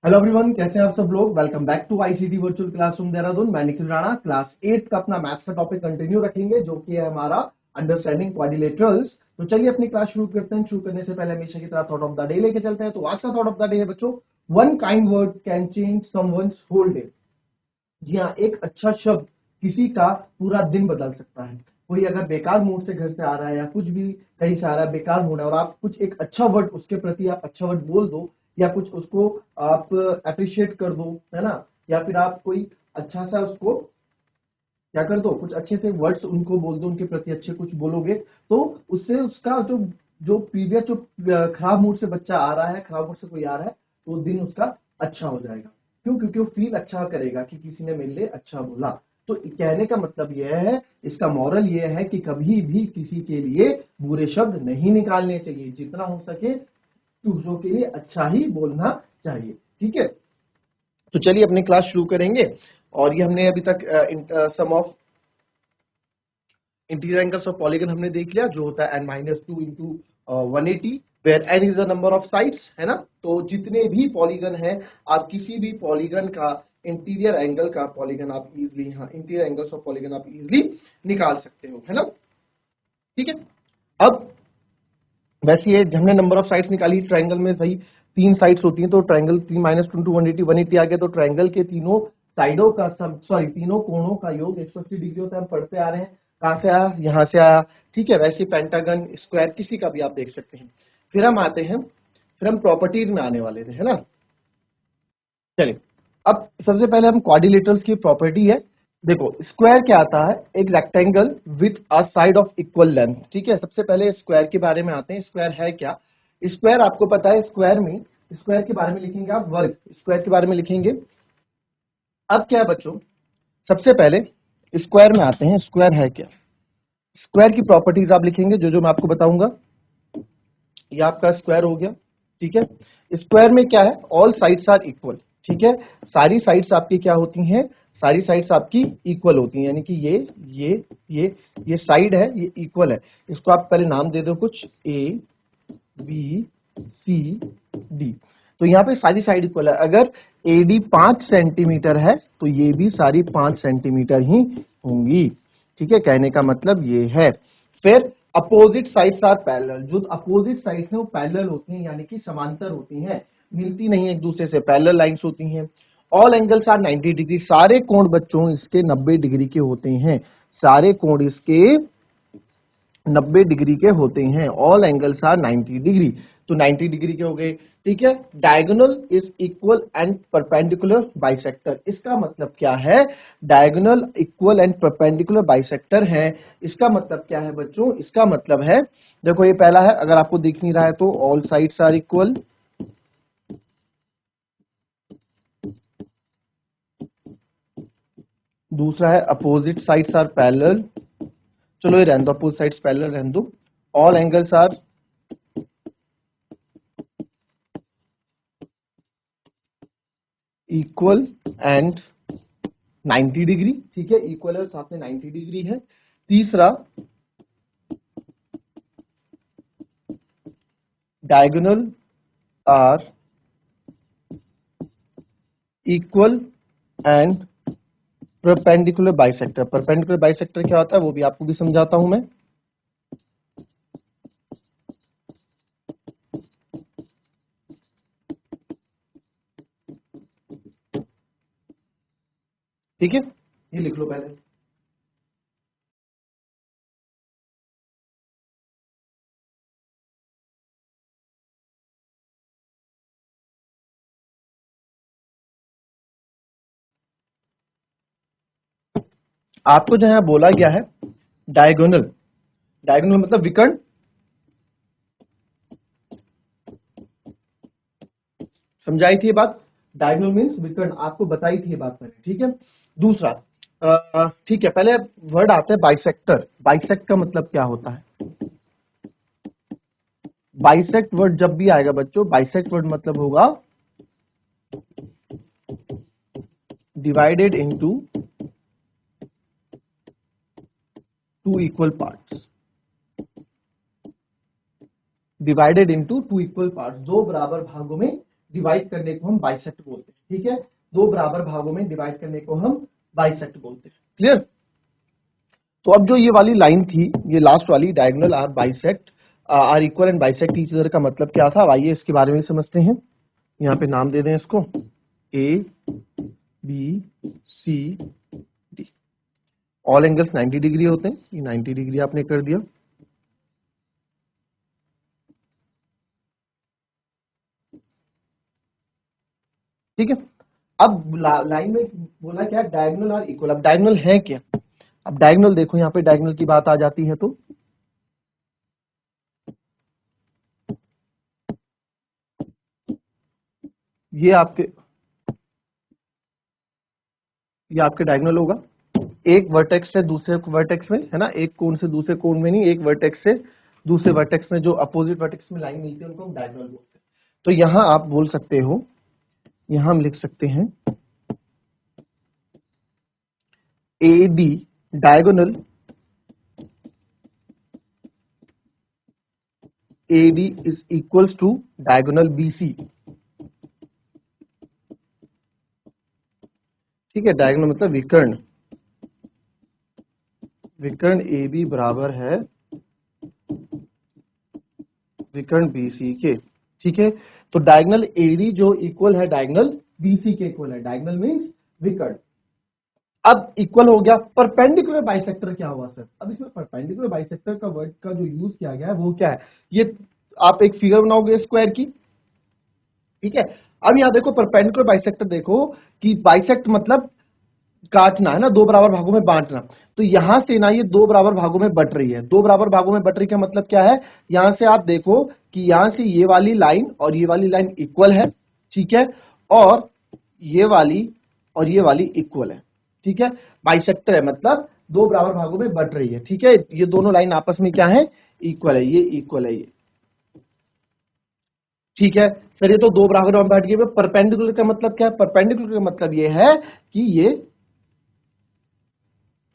Hello everyone, कैसे हैं आप सब लोग। Welcome back to ICT virtual classroom Dehradun. मैं निखिल राणा क्लास 8 का अपना मैथ्स का टॉपिक कंटिन्यू रखेंगे, जो कि है हमारा अंडरस्टैंडिंग क्वाड्रिलेटरल्स। तो चलिए अपनी क्लास शुरू करते हैं। शुरू करने से पहले हमेशा की तरह थॉट ऑफ द डे लेके चलते हैं। तो आज का थॉट ऑफ द डे है बच्चों, one kind word can change someone's whole day. जी हाँ, एक अच्छा शब्द किसी का पूरा दिन बदल सकता है। कोई अगर बेकार मूड से घर से आ रहा है या कुछ भी कहीं से आ रहा है, बेकार मूड है, और आप कुछ एक अच्छा वर्ड उसके प्रति आप अच्छा वर्ड बोल दो, या कुछ उसको आप अप्रिशिएट कर दो, है ना, या फिर आप कोई अच्छा सा उसको क्या कर दो, कुछ अच्छे से वर्ड्स उनको बोल दो, उनके प्रति अच्छे कुछ बोलोगे, तो उससे उसका जो जो प्रीवियस जो खराब मूड से बच्चा आ रहा है, खराब मूड से कोई आ रहा है, तो दिन उसका अच्छा हो जाएगा। क्यों? क्योंकि वो फील अच्छा करेगा कि किसी ने मेरे लिए अच्छा बोला। तो कहने का मतलब यह है, इसका मॉरल यह है कि कभी भी किसी के लिए बुरे शब्द नहीं निकालने चाहिए। जितना हो सके दूसरों के लिए अच्छा ही बोलना चाहिए। ठीक है, तो चलिए अपनी क्लास शुरू करेंगे। और ये हमने अभी तक sum of interior angles of polygon हमने देख लिया, जो होता है n-2 into 180, where n is the number of sides, है ना। तो जितने भी पॉलीगन हैं, आप किसी भी पॉलीगन का इंटीरियर एंगल का पॉलीगन आप इजिली, हाँ, इंटीरियर एंगल्स ऑफ पॉलीगन आप इजिली निकाल सकते हो, है ना। ठीक है, अब वैसे ये हमने नंबर ऑफ साइड्स निकाली ट्रायंगल में, सही 3 साइड्स होती हैं, तो ट्रायंगल 3 - 2 × 180 आ गया। तो ट्रायंगल के तीनों साइडों का सब, सॉरी, तीनों कोणों का योग 180 डिग्री होता है। हम पढ़ते आ रहे हैं, कहां से आया, यहां से आया। ठीक है, वैसे पेंटागन, स्क्वायर, किसी का भी आप देख सकते हैं। फिर हम आते हैं, फिर हम प्रॉपर्टीज में आने वाले थे, है ना। चलिए, अब सबसे पहले हम क्वाड्रिलेटरल्स की प्रॉपर्टी है। देखो, स्क्वायर क्या आता है, एक rectangle with a side of equal length. ठीक है, सबसे पहले स्क्वायर के बारे में आते हैं। स्क्वायर है क्या? स्क्वायर आपको पता है, स्क्वायर में, स्क्वायर के बारे में लिखेंगे आप वर्ग, स्क्वायर के बारे में लिखेंगे। अब क्या है बच्चों, सबसे पहले स्क्वायर में आते हैं। स्क्वायर है क्या? स्क्वायर की प्रॉपर्टीज आप लिखेंगे, जो जो मैं आपको बताऊंगा। ये आपका स्क्वायर हो गया। ठीक है, स्क्वायर में क्या है, ऑल साइड्स आर इक्वल। ठीक है, सारी साइड्स आपकी क्या होती हैं, सारी साइड्स आपकी इक्वल होती हैं, यानी कि ये ये साइड है, ये इक्वल है। इसको आप पहले नाम दे दो कुछ, ए बी सी डी। तो यहाँ पे सारी साइड इक्वल है। अगर एडी 5 सेंटीमीटर है, तो ये भी सारी 5 सेंटीमीटर ही होंगी। ठीक है, कहने का मतलब ये है। फिर अपोजिट साइड्स आर पैरेलल। जो अपोजिट साइड्स हैं वो पैरेलल होती हैं, यानी कि समांतर होती हैं, मिलती नहीं है एक दूसरे से, पैरेलल लाइंस होती हैं। All angles are 90 degree. सारे कोण बच्चों इसके 90 डिग्री के होते हैं। सारे कोण इसके 90 डिग्री के होते हैं। ऑल एंगल्स आर 90 डिग्री, तो 90 डिग्री के हो गए। ठीक है, diagonal is equal and perpendicular bisector. इसका मतलब क्या है, diagonal equal and perpendicular bisector है। इसका मतलब क्या है बच्चों, इसका मतलब है, देखो ये पहला है, अगर आपको दिख नहीं रहा है तो ऑल साइड्स आर इक्वल। दूसरा है अपोजिट साइड्स आर पैरेलल। चलो ये रहने दो, अपोजिट साइड्स पैरेलल रहने दो। All angles are equal and 90 degree. ठीक है, इक्वल है, साथ में 90 डिग्री है। तीसरा, diagonal are equal and perpendicular bisector. Perpendicular bisector क्या होता है वो भी आपको भी समझाता हूं मैं। ठीक है, ये लिख लो पहले। आपको जो है बोला गया है डायगोनल, डायगोनल मतलब विकर्ण। समझाई थी ये बात, डायगोनल मीन्स विकर्ण, आपको बताई थी ये बात मैंने। ठीक है, दूसरा, ठीक है, पहले वर्ड आता है बाइसेक्टर। बाइसेक्ट का मतलब क्या होता है? बाइसेक्ट वर्ड जब भी आएगा बच्चों, बाइसेक्ट वर्ड मतलब होगा divided into two equal parts. Divided into two equal parts, दो बराबर भागों में डिवाइड करने को हम बाइसेक्ट बोलते हैं। ठीक है, दो बराबर भागों में डिवाइड करने को हम बाइसेक्ट बोलते हैं। क्लियर? तो अब जो ये वाली लाइन थी, ये लास्ट वाली, diagonal are bisect are equal and bisect each other का मतलब क्या था, आइए इसके बारे में समझते हैं। यहाँ पे नाम दे दें इसको A B C D. All angles 90 degree होते हैं, ये 90 डिग्री आपने कर दिया। ठीक है, अब लाइन में बोला क्या, डायगोनल आर इक्वल। अब डायगोनल है क्या? अब डायगोनल देखो, यहाँ पे डायगोनल की बात आ जाती है तो ये आपके डायगोनल होगा। एक वर्टेक्स से दूसरे वर्टेक्स में, है ना, एक कोण से दूसरे कोण में नहीं, एक वर्टेक्स से दूसरे वर्टेक्स में जो अपोजिट वर्टेक्स में लाइन मिलती है उनको हम डायगोनल बोलते हैं। तो यहां आप बोल सकते हो, यहां हम लिख सकते हैं A D diagonal A D is equals to diagonal B C. ठीक है, डायगोनल मतलब विकर्ण, विकर्ण ए बी बराबर है विकर्ण बीसी के। ठीक है, तो डायगोनल एडी जो इक्वल है डायगोनल बीसी के इक्वल है। डायगोनल मींस विकर्ण। अब इक्वल हो गया। परपेंडिकुलर बाइसेक्टर क्या हुआ सर? अब इसमें परपेंडिकुलर बाइसेक्टर का वर्ड का जो यूज किया गया है वो क्या है, ये आप एक फिगर बनाओगे स्क्वायर की। ठीक है, अब यहां देखो परपेंडिकुलर बाइसेक्टर, देखो कि बाइसेक्ट मतलब काटना, है ना, दो बराबर भागों में बांटना। तो यहां से ना ये दो बराबर भागों में बट रही है। दो बराबर भागों में बट रही का मतलब क्या है, यहां से आप देखो कि यहां से ये वाली लाइन और ये वाली लाइन इक्वल है। ठीक है, और ये वाली और ये वाली इक्वल है। ठीक है, बाइसेक्टर है मतलब दो बराबर भागों में बट रही है। ठीक है, ये दोनों लाइन आपस में क्या है, इक्वल है, ये इक्वल है ये। ठीक है, फिर ये तो दो बराबर में बैठ गए। परपेंडिकुलर का मतलब क्या है? परपेंडिकुलर का मतलब ये है कि ये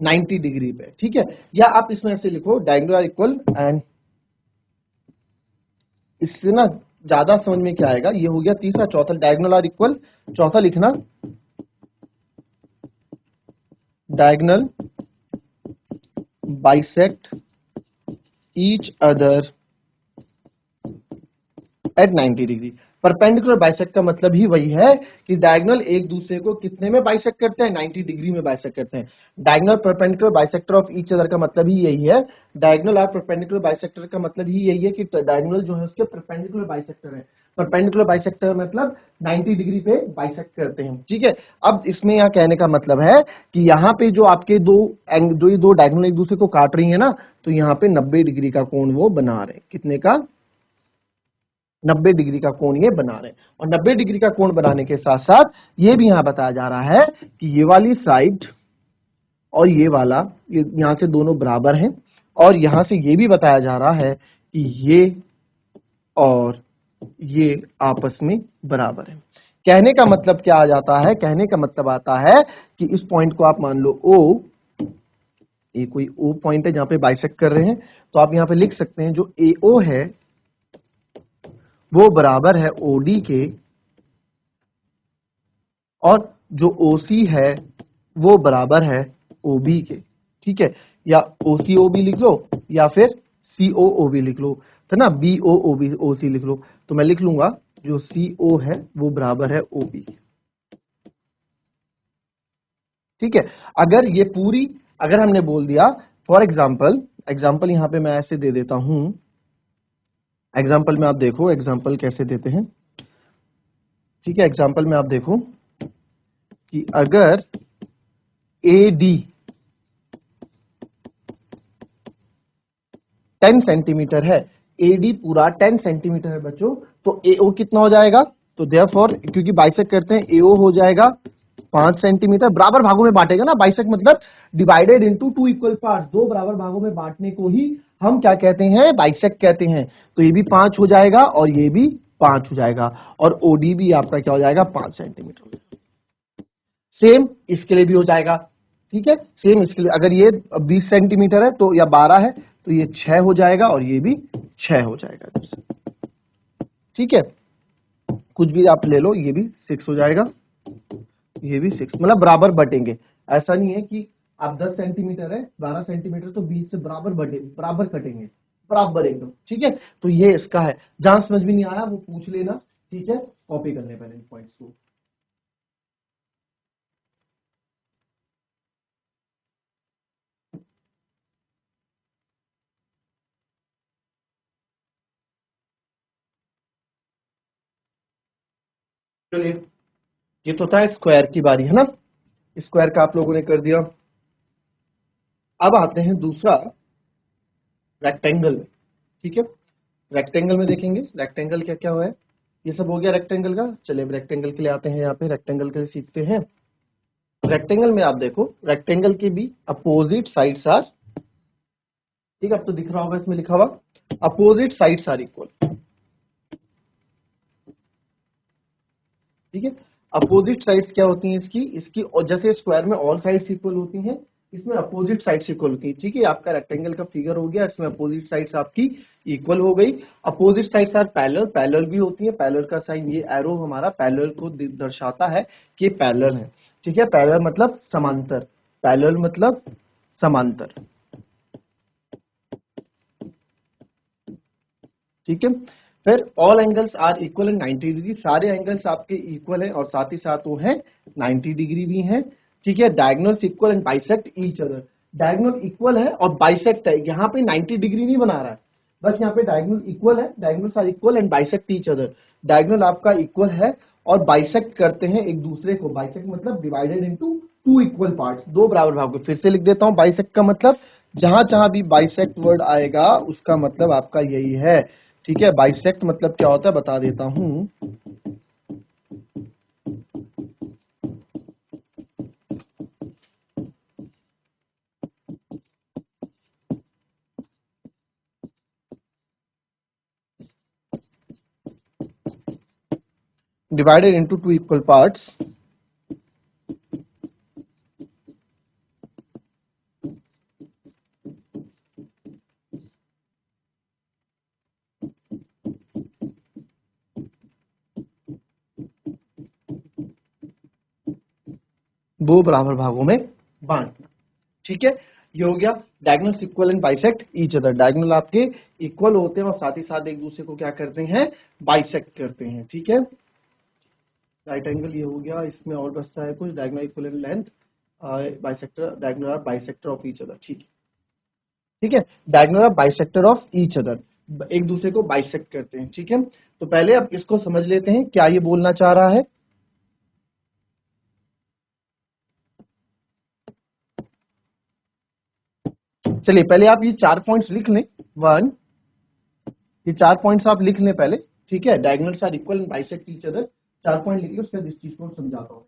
90 डिग्री पे। ठीक है, या आप इसमें ऐसे लिखो डायगोनल आर इक्वल, एंड इससे ना ज्यादा समझ में क्या आएगा, ये हो गया तीसरा। चौथा डायगोनल आर इक्वल, चौथा लिखना diagonal bisect each other at 90 degree. Perpendicular bisect का मतलब ही वही है कि डायगोनल एक दूसरे को कितने में बाइसेक्ट करते हैं, 90 डिग्री में बाइसेक्ट करते हैं। Diagonal perpendicular bisector of each other का मतलब ही यही है। डायगोनल और परपेंडिकुलर बाइसेक्टर का मतलब ही यही है कि डायगोनल जो है उसके परपेंडिकुलर बाइसेक्टर है। परपेंडिकुलर बाइसेक्टर मतलब 90 डिग्री पे बाइसेक्ट करते हैं। ठीक है, अब इसमें यहाँ कहने का मतलब है कि यहाँ पे जो आपके जो ये दो डायगोनल एक दूसरे को काट रही है ना, तो यहाँ पे 90 डिग्री का कोण वो बना रहे हैं। कितने का? 90 डिग्री का कोण ये बना रहे हैं। और 90 डिग्री का कोण बनाने के साथ साथ ये भी यहां बताया जा रहा है कि ये वाली साइड और ये वाला, ये यहां से दोनों बराबर हैं। और यहां से ये भी बताया जा रहा है कि ये और ये आपस में बराबर है। कहने का मतलब क्या आ जाता है, कहने का मतलब आता है कि इस पॉइंट को आप मान लो ओ, ये कोई ओ पॉइंट है जहां पे बाइसेक्ट कर रहे हैं, तो आप यहां पे लिख सकते हैं जो एओ है वो बराबर है ओडी के, और जो ओसी है वो बराबर है ओबी के। ठीक है, या ओसीओ भी लिख लो या फिर सीओओ भी लिख लो, तो ना बीओ बी ओसी लिख लो। तो मैं लिख लूंगा जो सीओ है वो बराबर है ओबी। ठीक है, अगर ये पूरी, अगर हमने बोल दिया फॉर एग्जाम्पल यहां पे मैं ऐसे दे देता हूं, एग्जाम्पल में आप देखो, एग्जाम्पल कैसे देते हैं। ठीक है, एग्जाम्पल में आप देखो कि अगर ए डी 10 सेंटीमीटर है, एडी पूरा 10 सेंटीमीटर है बच्चों, तो एओ कितना हो जाएगा? तो देयरफॉर क्योंकि बाइसेक्ट करते हैं, एओ हो जाएगा 5 सेंटीमीटर। बराबर भागों में बांटेगा ना, बाइसेक्ट मतलब divided into two equal part, दो बराबर भागों में बांटने को ही हम क्या कहते हैं, बाइसेक्ट कहते हैं। तो ये भी 5 हो जाएगा और ये भी 5 हो जाएगा, और ओडी भी आपका क्या हो जाएगा, 5 सेंटीमीटर। सेम इसके लिए भी हो जाएगा। ठीक है, सेम इसके लिए, अगर ये 20 सेंटीमीटर है तो, या 12 है, तो ये 6 हो जाएगा और ये भी 6 हो जाएगा। ठीक है, कुछ भी आप ले लो, ये भी 6 हो जाएगा, ये भी 6, मतलब बराबर बटेंगे। ऐसा नहीं है कि आप 10 सेंटीमीटर है, 12 सेंटीमीटर तो बीच से बराबर बटे, बराबर कटेंगे, बराबर एकदम। ठीक है, तो ये इसका है। जहां समझ में नहीं आया वो पूछ लेना। ठीक है, कॉपी करने पहले इन पॉइंट्स को। चलिए, ये तो था स्क्वायर की बारी, है ना। स्क्वायर का आप लोगों ने कर दिया। अब आते हैं दूसरा रेक्टेंगल में। ठीक है, रेक्टेंगल में देखेंगे रेक्टेंगल क्या क्या हुआ है। ये सब हो गया रेक्टेंगल का। चलिए अब रेक्टेंगल के लिए आते हैं, यहाँ पे रेक्टेंगल के लिए सीखते हैं। रेक्टेंगल में आप देखो, रेक्टेंगल के भी अपोजिट साइड्स आर, ठीक है, अब तो दिख रहा होगा इसमें लिखा हुआ, अपोजिट साइड्स आर इक्वल। ठीक है, अपोजिट साइड्स क्या होती हैं इसकी, और जैसे स्क्वायर में ऑल साइड्स इक्वल होती हैं, इसमें अपोजिट साइड्स इक्वल होती है। ठीक है, आपका रेक्टेंगल का फिगर हो गया, इसमें अपोजिट साइड्स आपकी इक्वल हो गई। Opposite sides are parallel, parallel भी होती है। पैरेलल का साइन, ये एरो हमारा पैरेलल को दर्शाता है कि पैरेलल है। ठीक है, पैरेलल मतलब समांतर, पैरेलल मतलब समांतर। ठीक है, फिर all angles are equal and 90 degree, सारे एंगल्स आपके इक्वल हैं और साथ ही साथ वो हैं 90 डिग्री भी हैं। ठीक है, diagonals equal and bisect each other, diagonal equal है और बाइसेक्ट है, यहाँ पे 90 डिग्री नहीं बना रहा है, बस यहाँ पे डायगोनल इक्वल है, diagonals are equal and bisect each other. Diagonal आपका इक्वल है और बाइसेक्ट करते हैं एक दूसरे को। बाइसेक्ट मतलब divided into two equal parts, दो बराबर भागों। फिर से लिख देता हूं, बाइसेक्ट का मतलब जहां जहां भी बाइसेक्ट वर्ड आएगा उसका मतलब आपका यही है। ठीक है, बाइसेक्ट मतलब क्या होता है बता देता हूं। Divided into two equal parts, दो बराबर भागों में बांटना। ठीक है, ये हो गया diagonals equal and bisect each other. Diagonal आपके इक्वल होते हैं और साथ ही साथ एक दूसरे को क्या करते हैं, बाइसेक्ट करते हैं। ठीक है, राइट एंगल ये हो गया, इसमें और बचता है कुछ, diagonal equal and length bisector, diagonal are bisector of each other. ठीक है, ठीक है, diagonal are bisector of each other, एक दूसरे को बाइसेक्ट करते हैं। ठीक है, तो पहले अब इसको समझ लेते हैं क्या ये बोलना चाह रहा है। चलिए पहले आप ये 4 पॉइंट्स लिख लें, वन, ये 4 पॉइंट्स आप लिख लें पहले। ठीक है, diagonals are equal and bisect each other, 4 point लिख लो, उसके बाद इस चीज को समझाता हूं।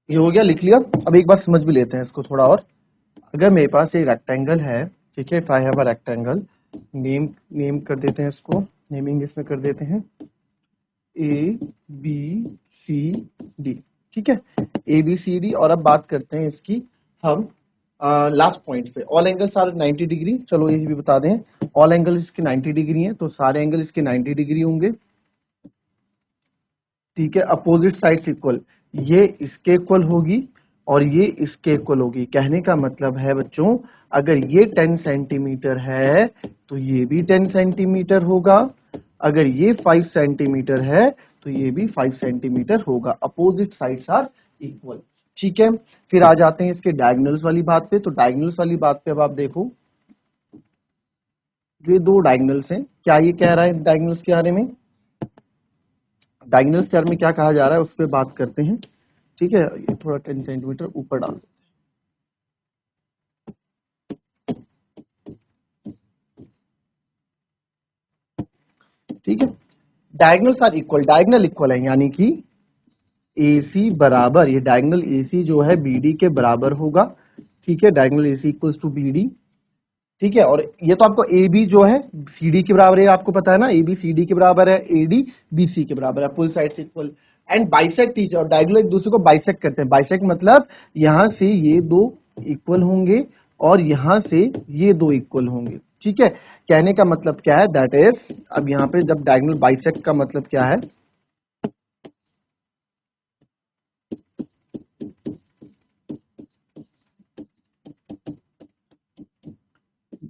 ये हो गया, लिख लिया। अब एक बार समझ भी लेते हैं इसको थोड़ा और। अगर मेरे पास एक रेक्टेंगल है, ठीक है, if I have a rectangle, name कर देते हैं इसको, नेमिंग इसमें कर देते हैं ए बी सी डी। ठीक है, ए बी सी डी। और अब बात करते हैं इसकी हम लास्ट पॉइंट पे, ऑल एंगल्स आर 90 डिग्री। चलो ये भी बता दें, ऑल एंगल इसके 90 डिग्री हैं, तो सारे एंगल इसके 90 डिग्री होंगे। ठीक है, अपोजिट साइड्स इक्वल, ये इसके इक्वल होगी और ये इसके इक्वल होगी। कहने का मतलब है बच्चों, अगर ये 10 सेंटीमीटर है तो ये भी 10 सेंटीमीटर होगा, अगर ये 5 सेंटीमीटर है तो ये भी 5 सेंटीमीटर होगा। Opposite sides are equal. ठीक है, फिर आ जाते हैं इसके डायगोनल्स वाली बात पे। तो डायगोनल्स वाली बात पे अब आप देखो, ये दो डायगोनल्स हैं, क्या ये कह रहा है डायगोनल्स के बारे में, डायगोनल्स टर्म में क्या कहा जा रहा है उस पर बात करते हैं। ठीक है, ये थोड़ा 10 सेंटीमीटर ऊपर डाल दो। ठीक है, diagonals are equal, diagonal equal है यानी कि AC बराबर, ये डायगोनल AC जो है BD के बराबर होगा। ठीक है, diagonal AC equals to BD। ठीक है। और ये तो आपको ए बी जो है सी डी के बराबर है, आपको पता है ना, ए बी सी डी के बराबर है, ए डी बी सी के बराबर है, फुल साइड से इक्वल। एंड बाइसेक्ट ईच, और डायगोनल एक दूसरे को बाइसेक्ट करते हैं। बाइसेक्ट मतलब यहां से ये दो इक्वल होंगे और यहां से ये दो इक्वल होंगे। ठीक है, कहने का मतलब क्या है, दैट इज, अब यहाँ पे जब डायगोनल बाइसेक्ट का मतलब क्या है,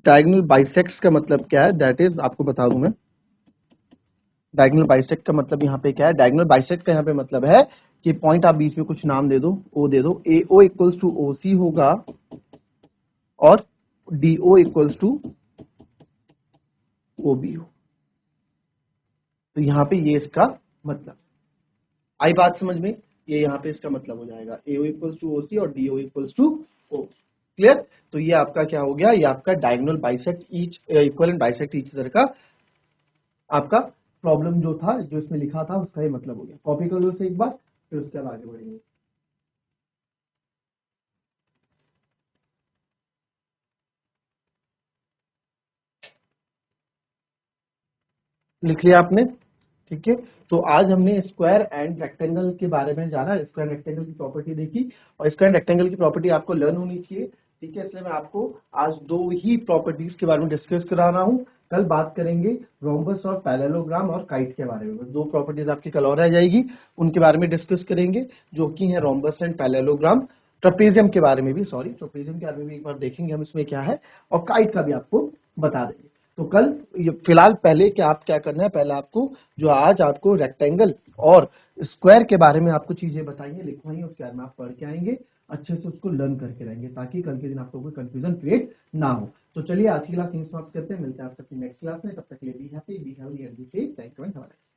डायगोनल बाइसेक्ट्स का मतलब क्या है, दैट इज आपको बता दूं मैं। डायगोनल बाइसेक्ट का मतलब यहाँ पे क्या है, डायगोनल बाइसेक्ट का यहाँ पे मतलब है कि पॉइंट आप बीच में कुछ नाम दे दो, ओ दे दो, ए ओ इक्वल्स टू ओ सी होगा और D O equals to O B हो। तो यहाँ पे ये इसका मतलब, आई बात समझ में, ये यहाँ पे इसका मतलब हो जाएगा, ए ओ इक्वल्स टू ओ सी और D O equals to O. Clear. तो ये आपका क्या हो गया, ये आपका diagonal bisect each equal and bisect each other का आपका प्रॉब्लम जो था, जो इसमें लिखा था, उसका ये मतलब हो गया। कॉपी कर लो इसे एक बार, फिर उसके बाद आगे बढ़ेंगे। लिख लिया आपने। ठीक है, तो आज हमने स्क्वायर एंड रेक्टेंगल के बारे में जाना, स्क्वायर रेक्टेंगल की प्रॉपर्टी देखी, और स्क्वायर रेक्टेंगल की प्रॉपर्टी आपको लर्न होनी चाहिए। ठीक है, इसलिए मैं आपको आज दो ही प्रॉपर्टीज के बारे में डिस्कस करा रहा हूँ। कल बात करेंगे रोम्बस और पैरेललोग्राम और काइट के बारे में। दो प्रॉपर्टीज आपकी कल और रह जाएगी, उनके बारे में डिस्कस करेंगे, जो कि है रोम्बस एंड पैरेललोग्राम। ट्रपेजियम के बारे में भी, सॉरी, ट्रपेजियम के बारे में भी एक बार देखेंगे हम, इसमें क्या है, और काइट का भी आपको बता देंगे। तो कल फिलहाल पहले क्या आप क्या करना है, पहले आपको जो आज आपको रेक्टेंगल और स्क्वायर के बारे में आपको चीजें बताइए, लिखवाइए, उसके बाद में आप पढ़ के आएंगे, अच्छे से उसको लर्न करके रहेंगे, ताकि कल के दिन आपको कोई कंफ्यूजन क्रिएट ना हो। तो चलिए आज की क्लास यहीं समाप्त करते हैं, मिलते हैं आप सबकी नेक्स्ट क्लास में, तब तक के लिए be happy, be healthy and be safe. Thank you and have a nice day.